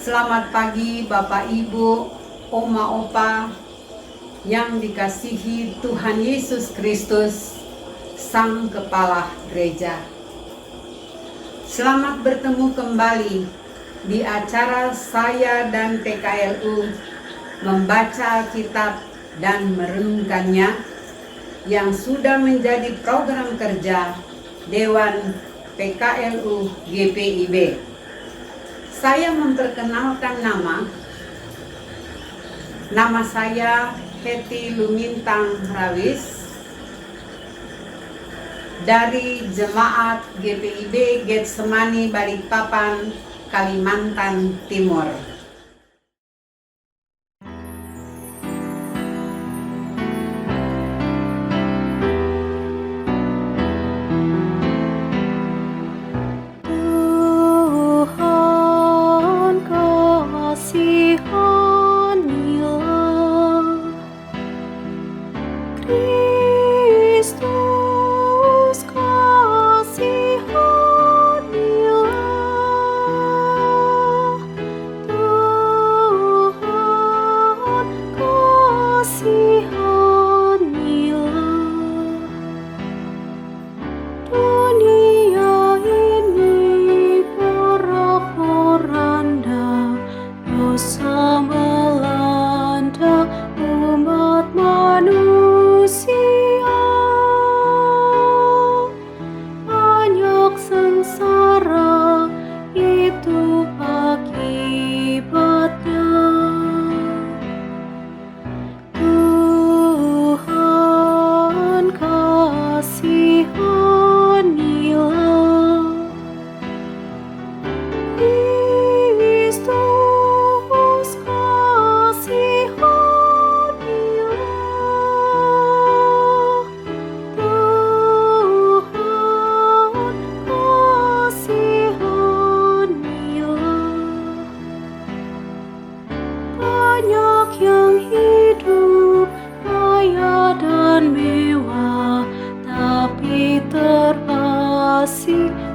Selamat pagi Bapak Ibu, Oma Opa yang dikasihi Tuhan Yesus Kristus, Sang Kepala Gereja. Selamat bertemu kembali di acara saya dan PKLU membaca Alkitab dan merenungkannya yang sudah menjadi program kerja Dewan PKLU GPIB. Saya memperkenalkan nama saya Heti Lumintang Rawis dari Jemaat GPIB Getsemani Balikpapan, Kalimantan Timur.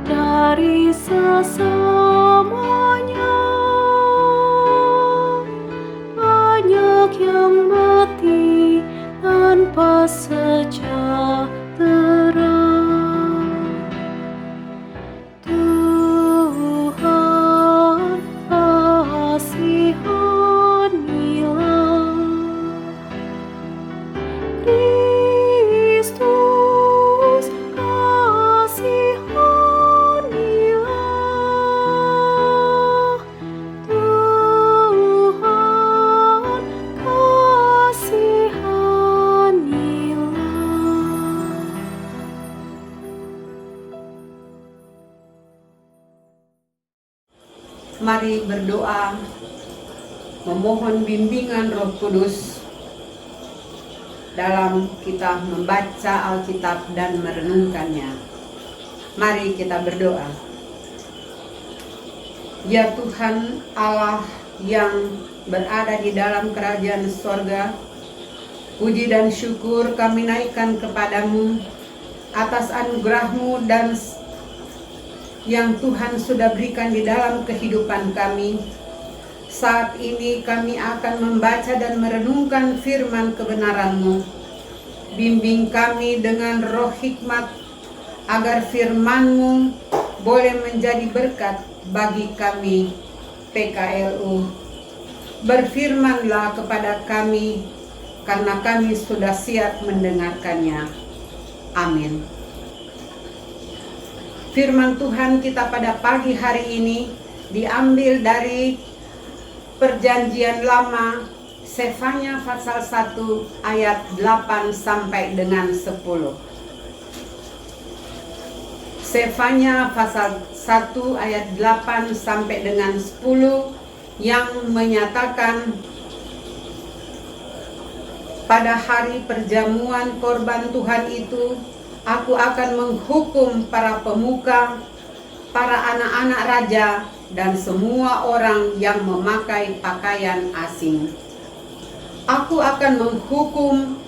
Dari sesamanya, banyak yang mati tanpa sejahtera. Tuhan kasihanilah, Kristus kasihanilah, Tuhan kasihanilah. Mari berdoa, memohon bimbingan Roh Kudus dalam kita membaca Alkitab dan merenungkannya. Mari kita berdoa. Ya Tuhan Allah yang berada di dalam kerajaan sorga, puji dan syukur kami naikkan kepadamu atas anugerah-Mu dan yang Tuhan sudah berikan di dalam kehidupan kami. Saat ini kami akan membaca dan merenungkan firman kebenaran-Mu. Bimbing kami dengan roh hikmat, agar firman-Mu boleh menjadi berkat bagi kami PKLU. Berfirmanlah kepada kami, karena kami sudah siap mendengarkannya. Amin. Firman Tuhan kita pada pagi hari ini diambil dari Perjanjian Lama, Sefanya pasal 1 ayat 8 sampai dengan 10. Sefanya pasal 1 ayat 8 sampai dengan 10 yang menyatakan, pada hari perjamuan korban Tuhan itu, aku akan menghukum para pemuka, para anak-anak raja, dan semua orang yang memakai pakaian asing. Aku akan menghukum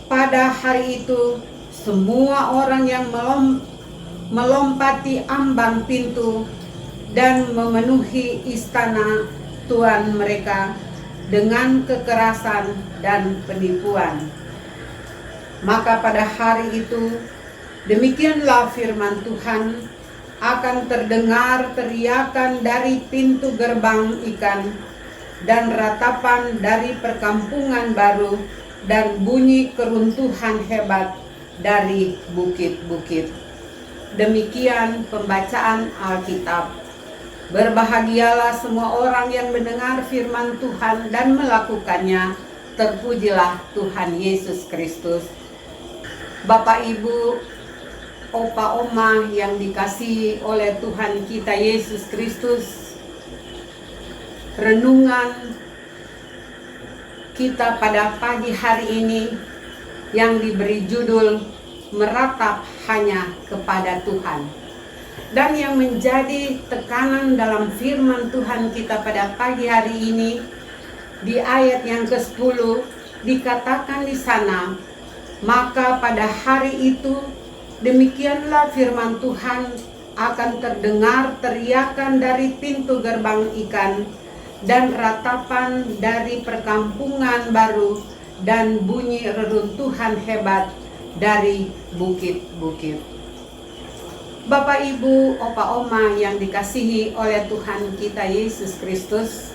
pada hari itu semua orang yang melompati ambang pintu dan memenuhi istana Tuhan mereka dengan kekerasan dan penipuan. Maka pada hari itu, demikianlah firman Tuhan, akan terdengar teriakan dari pintu gerbang ikan dan ratapan dari perkampungan baru dan bunyi keruntuhan hebat dari bukit-bukit. Demikian pembacaan Alkitab. Berbahagialah semua orang yang mendengar firman Tuhan dan melakukannya. Terpujilah Tuhan Yesus Kristus. Bapak Ibu, opa oma yang dikasihi oleh Tuhan kita Yesus Kristus, renungan kita pada pagi hari ini yang diberi judul meratap hanya kepada Tuhan. Dan yang menjadi tekanan dalam firman Tuhan kita pada pagi hari ini, di ayat yang ke-10 dikatakan di sana, maka pada hari itu demikianlah firman Tuhan, akan terdengar teriakan dari pintu gerbang ikan dan ratapan dari perkampungan baru dan bunyi reruntuhan hebat dari bukit-bukit. Bapak Ibu, opa oma yang dikasihi oleh Tuhan kita Yesus Kristus,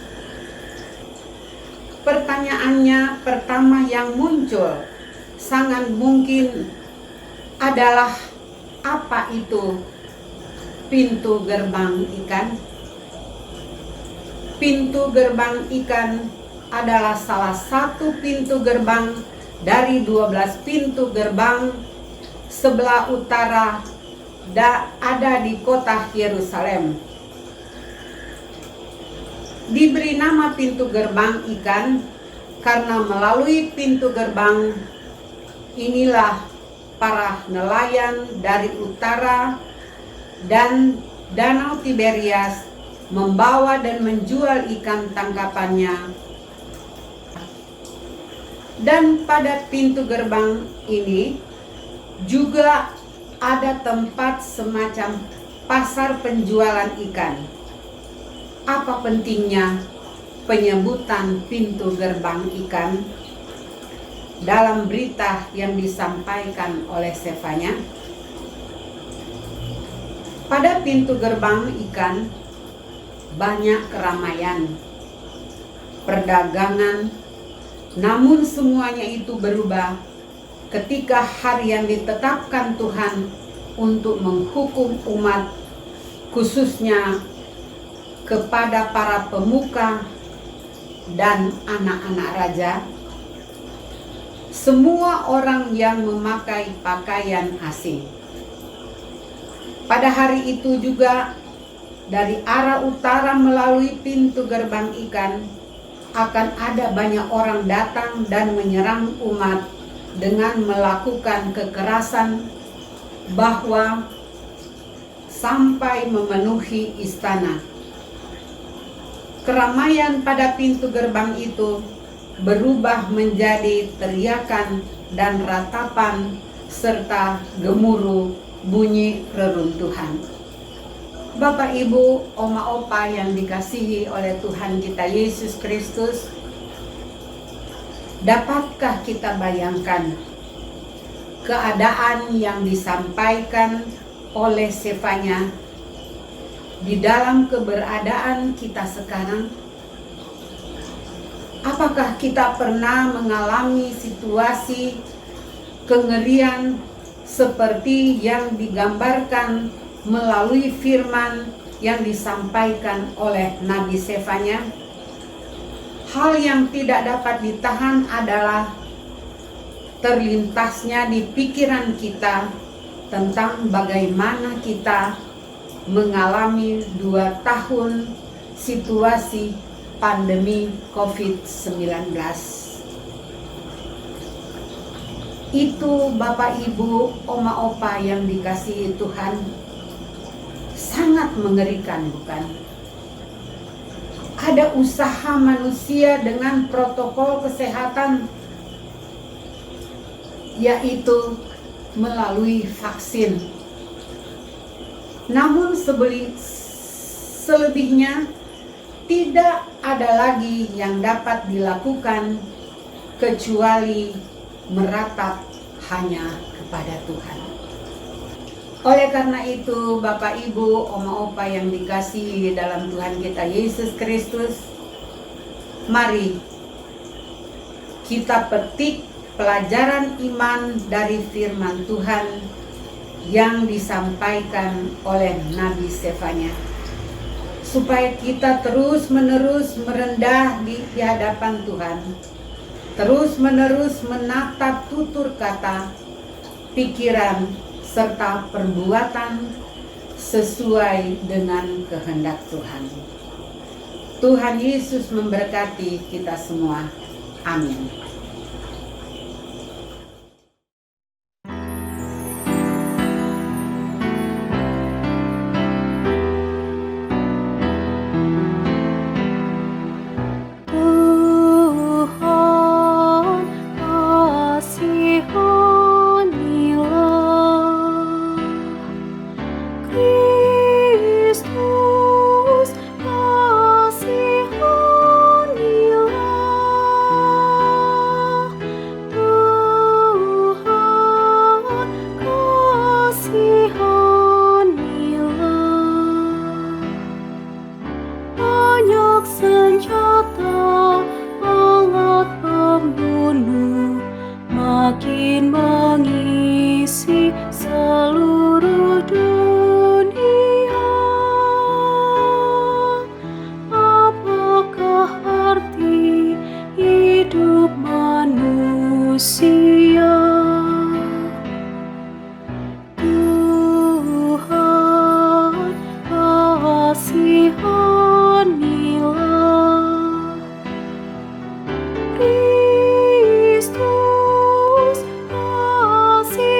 pertanyaannya pertama yang muncul sangat mungkin adalah, apa itu pintu gerbang ikan? Pintu gerbang ikan adalah salah satu pintu gerbang dari 12 pintu gerbang sebelah utara ada di kota Yerusalem. Diberi nama pintu gerbang ikan karena melalui pintu gerbang inilah para nelayan dari utara dan Danau Tiberias membawa dan menjual ikan tangkapannya. Dan pada pintu gerbang ini juga ada tempat semacam pasar penjualan ikan. Apa pentingnya penyebutan pintu gerbang ikan dalam berita yang disampaikan oleh Sefanya? Pada pintu gerbang ikan banyak keramaian, perdagangan, namun semuanya itu berubah ketika hari yang ditetapkan Tuhan untuk menghukum umat, khususnya kepada para pemuka dan anak-anak raja, semua orang yang memakai pakaian asing. Pada hari itu juga dari arah utara melalui pintu gerbang ikan akan ada banyak orang datang dan menyerang umat dengan melakukan kekerasan, bahwa sampai memenuhi istana. Keramaian pada pintu gerbang itu berubah menjadi teriakan dan ratapan serta gemuruh bunyi reruntuhan. Bapak Ibu, oma opa yang dikasihi oleh Tuhan kita Yesus Kristus, dapatkah kita bayangkan keadaan yang disampaikan oleh Sefanya di dalam keberadaan kita sekarang? Apakah kita pernah mengalami situasi kengerian seperti yang digambarkan melalui firman yang disampaikan oleh Nabi Sefanya? Hal yang tidak dapat ditahan adalah terlintasnya di pikiran kita tentang bagaimana kita mengalami 2 tahun situasi pandemi COVID-19. Itu Bapak Ibu, oma opa yang dikasihi Tuhan, sangat mengerikan, bukan? Ada usaha manusia dengan protokol kesehatan, yaitu melalui vaksin. Namun selebihnya tidak ada lagi yang dapat dilakukan kecuali meratap hanya kepada Tuhan. Oleh karena itu, Bapak, Ibu, Oma, Opa yang dikasihi dalam Tuhan kita Yesus Kristus, mari kita petik pelajaran iman dari firman Tuhan yang disampaikan oleh Nabi Sefanya, supaya kita terus-menerus merendah di hadapan Tuhan, terus-menerus menatap tutur kata, pikiran, serta perbuatan sesuai dengan kehendak Tuhan. Tuhan Yesus memberkati kita semua. Amin. Makin mengisi seluruh dunia. Apakah arti hidup manusia? Tuhan kasihanilah. Kristus kasihanilah.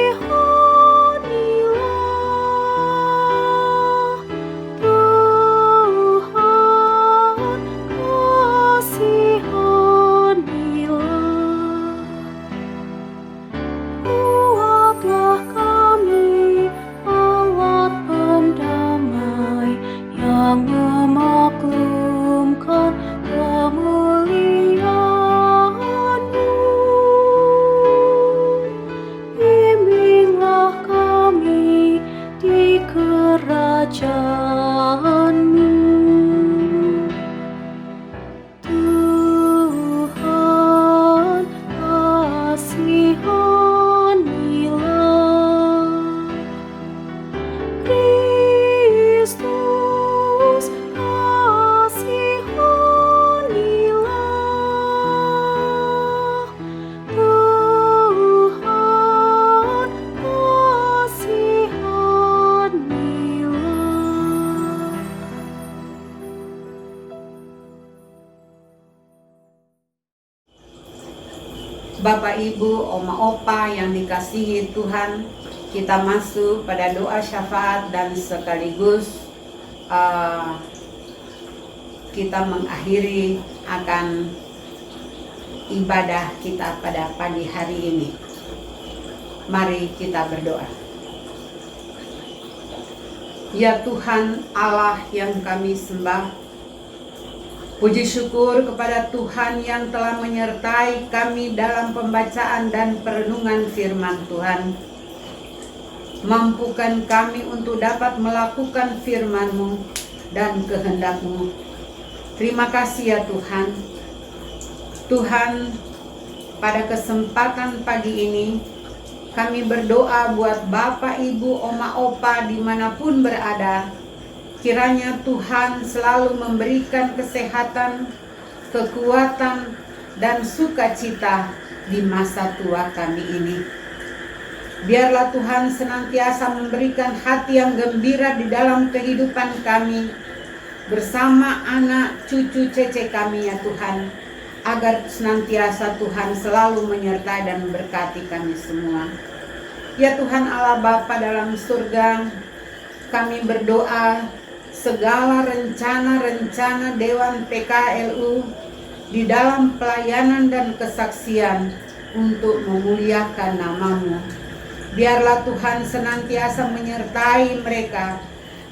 Tuhan kasihanilah. Buatlah kami alat pendamai yang memaklumkan kemuliaan-Mu. Bimbinglah kami di kerajaan-Mu. Tuhan kasihanilah. Kristus kasihanilah. Tuhan kasihanilah. Bapak, Ibu, Oma, Opa yang dikasihi Tuhan, kita masuk pada doa syafaat dan sekaligus kita mengakhiri akan ibadah kita pada pagi hari ini. Mari kita berdoa. Ya Tuhan Allah yang kami sembah, puji syukur kepada Tuhan yang telah menyertai kami dalam pembacaan dan perenungan firman Tuhan. Mampukan kami untuk dapat melakukan firman-Mu dan kehendak-Mu. Terima kasih ya Tuhan. Tuhan, pada kesempatan pagi ini, kami berdoa buat Bapak, Ibu, Oma, Opa dimanapun berada. Kiranya Tuhan selalu memberikan kesehatan, kekuatan, dan sukacita di masa tua kami ini. Biarlah Tuhan senantiasa memberikan hati yang gembira di dalam kehidupan kami, bersama anak, cucu, cece kami ya Tuhan, agar senantiasa Tuhan selalu menyertai dan memberkati kami semua. Ya Tuhan Allah Bapa dalam surga, kami berdoa segala rencana-rencana Dewan PKLU di dalam pelayanan dan kesaksian untuk memuliakan nama-Mu. Biarlah Tuhan senantiasa menyertai mereka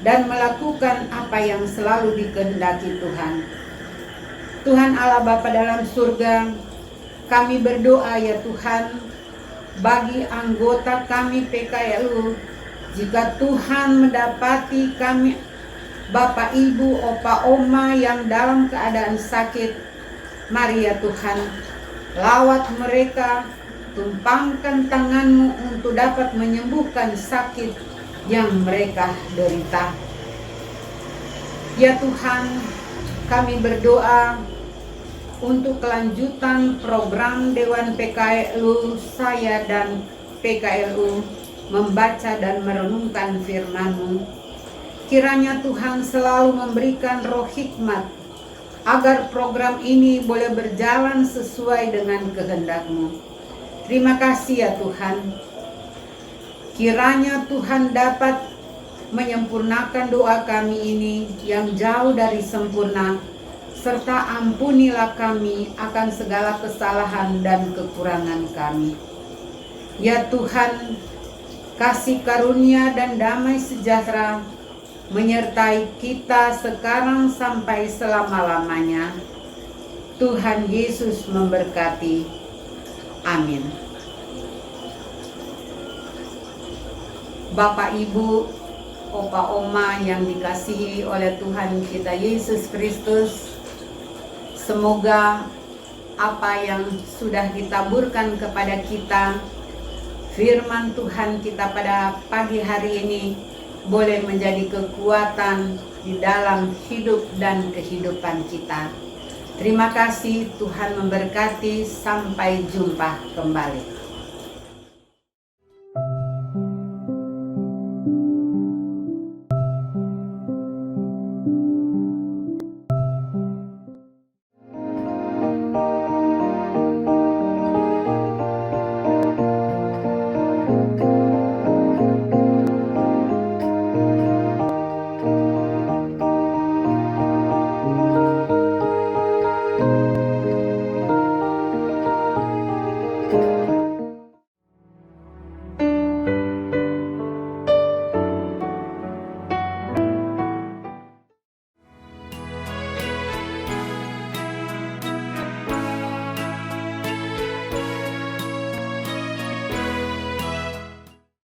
dan melakukan apa yang selalu dikehendaki Tuhan. Tuhan Allah Bapa dalam surga, kami berdoa ya Tuhan, bagi anggota kami PKLU, jika Tuhan mendapati kami Bapak Ibu, Opa Oma yang dalam keadaan sakit, mari ya Tuhan, lawat mereka, tumpangkan tangan-Mu untuk dapat menyembuhkan sakit yang mereka derita. Ya Tuhan, kami berdoa untuk kelanjutan program Dewan PKLU, saya dan PKLU membaca dan merenungkan firman-Mu. Kiranya Tuhan selalu memberikan roh hikmat agar program ini boleh berjalan sesuai dengan kehendak-Mu. Terima kasih ya Tuhan. Kiranya Tuhan dapat menyempurnakan doa kami ini yang jauh dari sempurna, serta ampunilah kami akan segala kesalahan dan kekurangan kami. Ya Tuhan, kasih karunia dan damai sejahtera menyertai kita sekarang sampai selama-lamanya. Tuhan Yesus memberkati. Amin. Bapak Ibu, Opa Oma yang dikasihi oleh Tuhan kita Yesus Kristus, semoga apa yang sudah ditaburkan kepada kita, firman Tuhan kita pada pagi hari ini, boleh menjadi kekuatan di dalam hidup dan kehidupan kita. Terima kasih, Tuhan memberkati, sampai jumpa kembali.